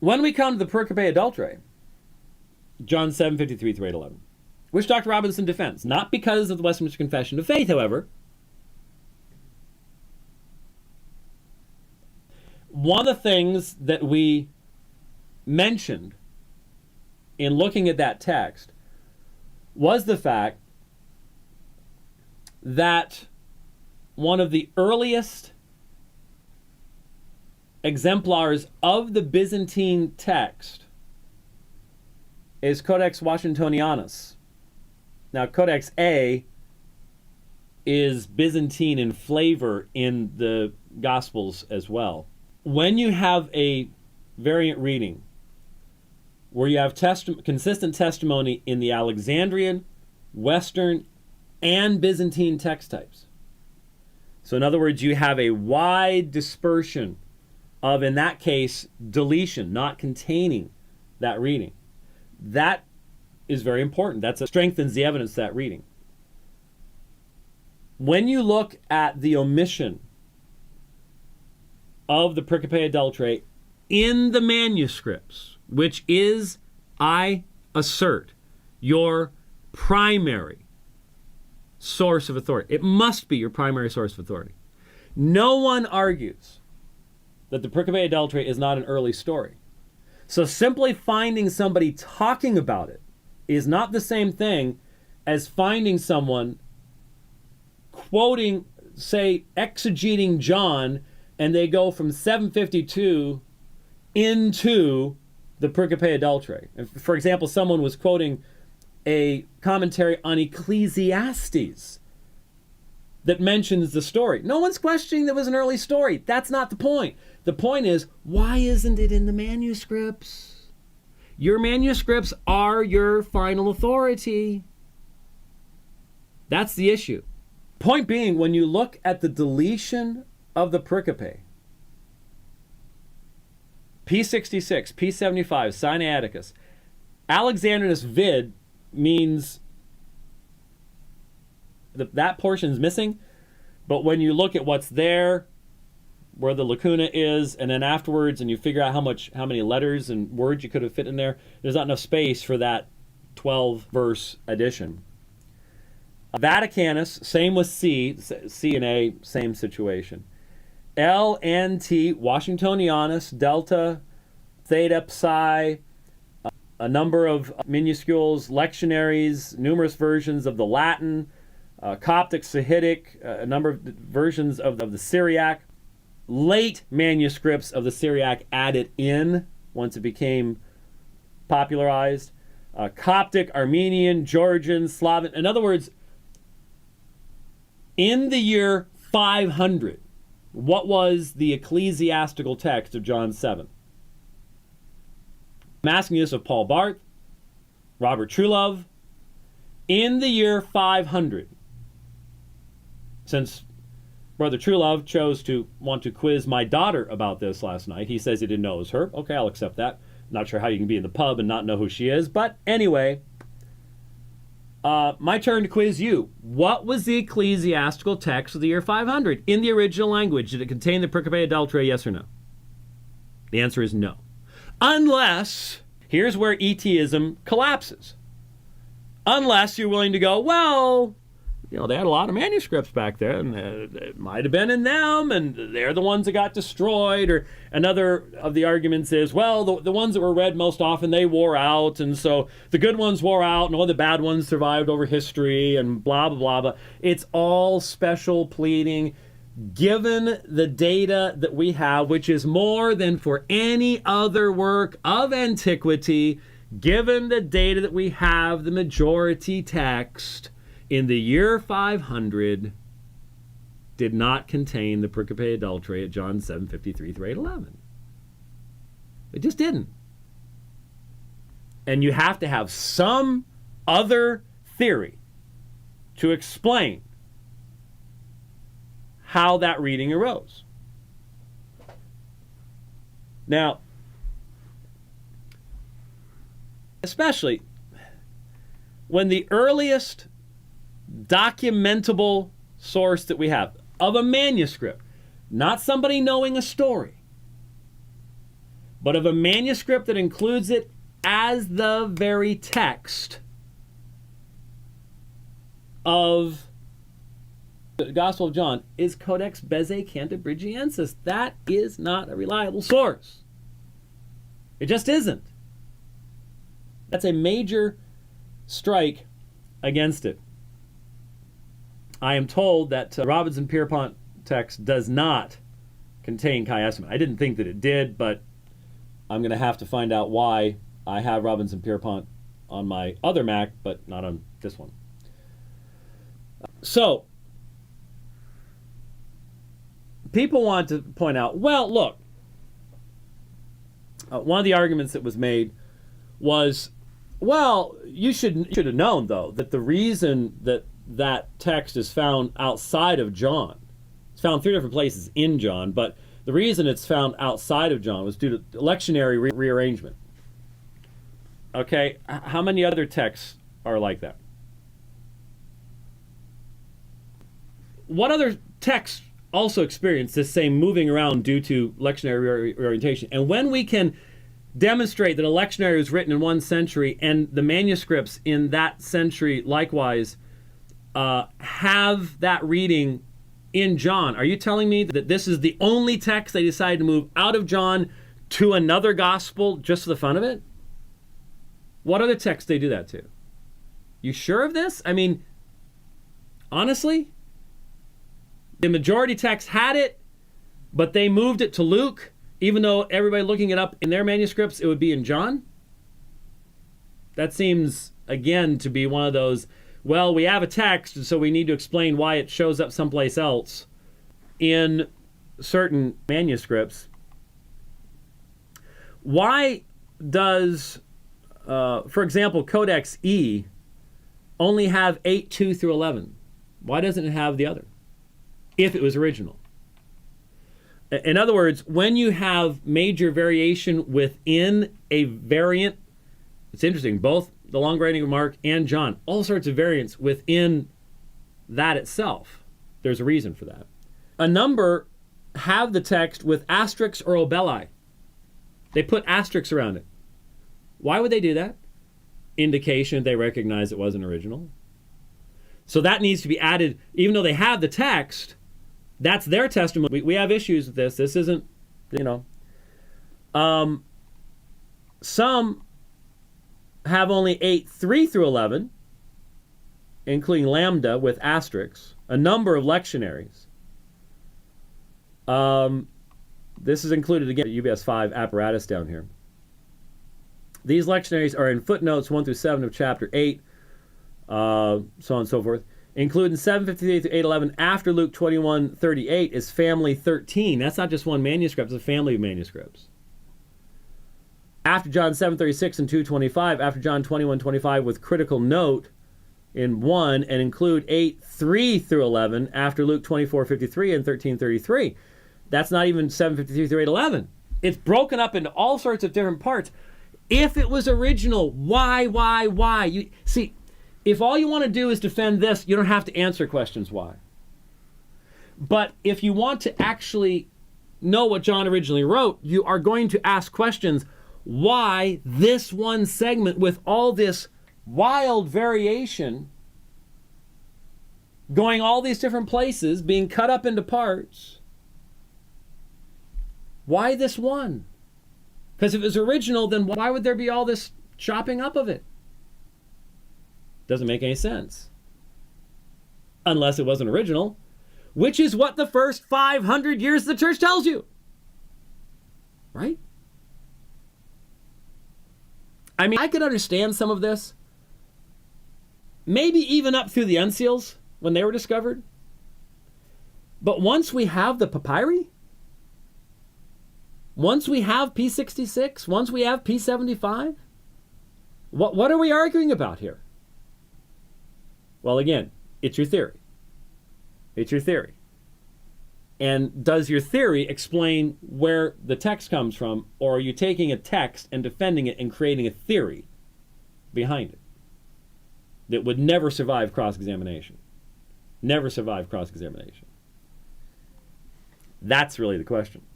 When we come to the Pericope Adulterae, John 7:53 through 8:11, which Dr. Robinson defends, not because of the Westminster Confession of Faith, however. One of the things that we mentioned in looking at that text was the fact that one of the earliest exemplars of the Byzantine text is Codex Washingtonianus. Now, Codex A is Byzantine in flavor in the Gospels as well. When you have a variant reading where you have consistent testimony in the Alexandrian, Western, and Byzantine text types. So in other words, you have a wide dispersion of, in that case, deletion, not containing that reading. That is very important. That strengthens the evidence of that reading. When you look at the omission of the Pericope Adulterae in the manuscripts, which is, I assert, your primary source of authority. It must be your primary source of authority. No one argues that the Pericope Adulterae is not an early story. So simply finding somebody talking about it is not the same thing as finding someone quoting, say, exegeting John, and they go from 752 into the Pericope Adulterae. For example, someone was quoting a commentary on Ecclesiastes that mentions the story. No one's questioning that it was an early story. That's not the point. The point is, why isn't it in the manuscripts? Your manuscripts are your final authority. That's the issue. Point being, when you look at the deletion of the Pericope, P66, P75, Sinaiticus, Alexandrinus vid means that portion's missing, but when you look at what's there, where the lacuna is, and then afterwards, and you figure out how many letters and words you could have fit in there, there's not enough space for that 12-verse addition. Vaticanus, same with C and A, same situation. L and T, Washingtonianus, Delta, Theta, Psi, a number of minuscules, lectionaries, numerous versions of the Latin, Coptic, Sahidic, a number of versions of the Syriac, late manuscripts of the Syriac added in once it became popularized, Coptic, Armenian, Georgian, Slavic. In other words, in the year 500, what was the ecclesiastical text of John 7? I'm asking this of Paul Barth, Robert Truelove. In the year 500, since Brother Truelove chose to want to quiz my daughter about this last night, he says he didn't know it was her. Okay, I'll accept that. Not sure how you can be in the pub and not know who she is, but anyway, my turn to quiz you. What was the ecclesiastical text of the year 500 in the original language? Did it contain the Pericope Adulterae, yes or no? The answer is no. Unless, here's where ETism collapses. Unless you're willing to go, well, they had a lot of manuscripts back there, and it might have been in them, and they're the ones that got destroyed. Or another of the arguments is, well, the ones that were read most often, they wore out, and so the good ones wore out, and all the bad ones survived over history, and blah, blah, blah, blah. It's all special pleading. Given the data that we have, which is more than for any other work of antiquity, given the data that we have, the majority text in the year 500 did not contain the Pericope Adulterae at John 7:53 through 8:11. It just didn't. And you have to have some other theory to explain how that reading arose. Now, especially when the earliest documentable source that we have of a manuscript, not somebody knowing a story, but of a manuscript that includes it as the very text of the Gospel of John is Codex Bezae Cantabrigiensis. That is not a reliable source. It just isn't. That's a major strike against it. I am told that Robinson Pierpont text does not contain chiasm. I didn't think that it did, but I'm going to have to find out why. I have Robinson Pierpont on my other Mac, but not on this one. So, people want to point out, well, look, one of the arguments that was made was, well, you should have known, though, that the reason that that text is found outside of John, it's found 3 different places in John, but the reason it's found outside of John was due to lectionary rearrangement. Okay, how many other texts are like that? What other texts also experience this same moving around due to lectionary reorientation? And when we can demonstrate that a lectionary was written in 1 century and the manuscripts in that century likewise have that reading in John, are you telling me that this is the only text they decided to move out of John to another gospel just for the fun of it? What other texts they do that to? You sure of this? I mean, honestly, the majority text had it, but they moved it to Luke, even though everybody looking it up in their manuscripts, it would be in John? That seems, again, to be one of those, well, we have a text, and so we need to explain why it shows up someplace else in certain manuscripts. Why does, for example, Codex E only have 8:2 through 11? Why doesn't it have the other, if it was original? In other words, when you have major variation within a variant, it's interesting, both the long writing of Mark and John, all sorts of variants within that itself. There's a reason for that. A number have the text with asterisks or obeli. They put asterisks around it. Why would they do that? Indication they recognize it wasn't original. So that needs to be added, even though they have the text. That's their testimony. We have issues with this. This isn't, some have only 8:3 through 11, including lambda with asterisks, a number of lectionaries. This is included again at UBS 5 apparatus down here. These lectionaries are in footnotes 1 through 7 of chapter 8, so on and so forth. Including 753 through 811 after Luke 21:38 is family 13. That's not just one manuscript, it's a family of manuscripts. After John 7:36 and 2:25, after John 21:25 with critical note in 1, and include 8:3 through 11 after Luke 24:53 and 13:33. That's not even 7:53 through 8:11. It's broken up into all sorts of different parts. If it was original, why? You see, if all you want to do is defend this, you don't have to answer questions why. But if you want to actually know what John originally wrote, you are going to ask questions why this one segment with all this wild variation going all these different places, being cut up into parts. Why this one? Because if it was original, then why would there be all this chopping up of it? Doesn't make any sense. Unless it wasn't original, which is what the first 500 years of the church tells you. Right? I mean, I could understand some of this. Maybe even up through the unseals when they were discovered. But once we have the papyri, once we have P66, once we have P75, what are we arguing about here? Well, again, it's your theory. It's your theory. And does your theory explain where the text comes from, or are you taking a text and defending it and creating a theory behind it that would never survive cross-examination? Never survive cross-examination. That's really the question.